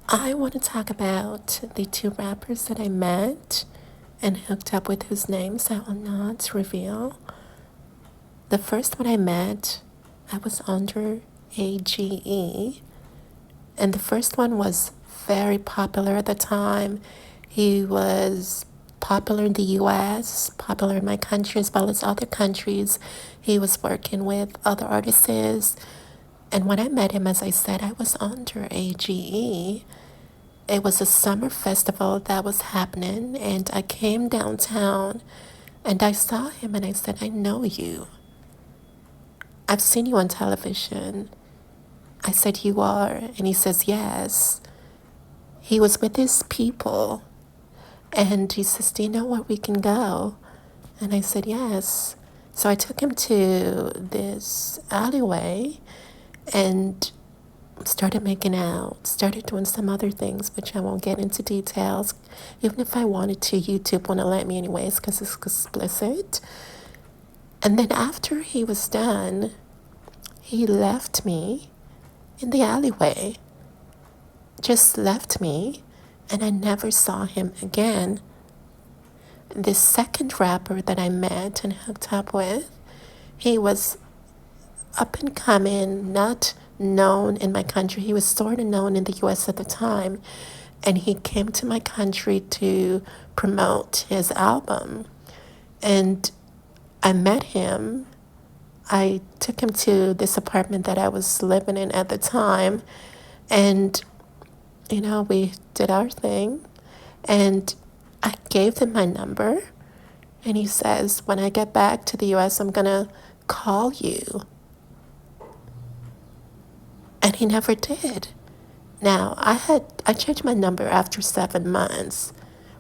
I want to talk about the two rappers that I met and hooked up with whose names I will not reveal. The first one I met, I was under AGE, and the first one was very popular at the time. He was popular in the US, popular in my country as well as other countries. He was working with other artists. And when I met him, as I said, I was under AGE. It was a summer festival that was happening, and I came downtown and I saw him and I said, I know you. I've seen you on television. I said, you are? And he says, yes. He was with his people. And he says, do you know where we can go? And I said, yes. So I took him to this alleyway and started making out, started doing some other things, which I won't get into details. Even if I wanted to, YouTube wouldn't let me anyways because it's explicit. And then after he was done, he left me in the alleyway. Just left me, and I never saw him again. The second rapper that I met and hooked up with, he was up and coming, not known in my country. He was sort of known in the US at the time. And he came to my country to promote his album. And I met him. I took him to this apartment that I was living in at the time. And, we did our thing. And I gave him my number. And he says, when I get back to the US, I'm going to call you. And he never did. Now, I changed my number after 7 months.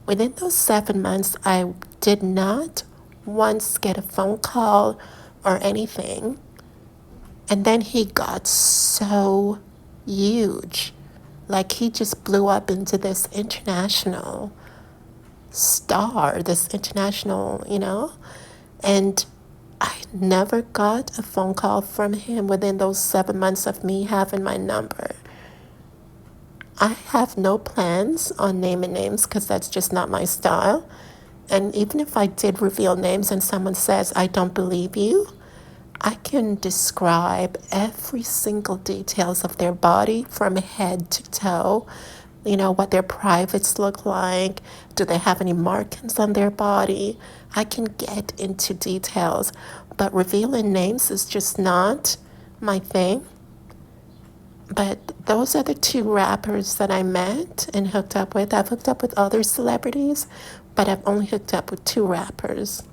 Within those 7 months, I did not once get a phone call or anything. And then he got so huge. Like he just blew up into this international star, this international, And I never got a phone call from him within those 7 months of me having my number. I have no plans on naming names because that's just not my style. And even if I did reveal names and someone says, I don't believe you, I can describe every single details of their body from head to toe. What their privates look like. Do they have any markings on their body? I can get into details, but revealing names is just not my thing. But those are the two rappers that I met and hooked up with. I've hooked up with other celebrities, but I've only hooked up with two rappers.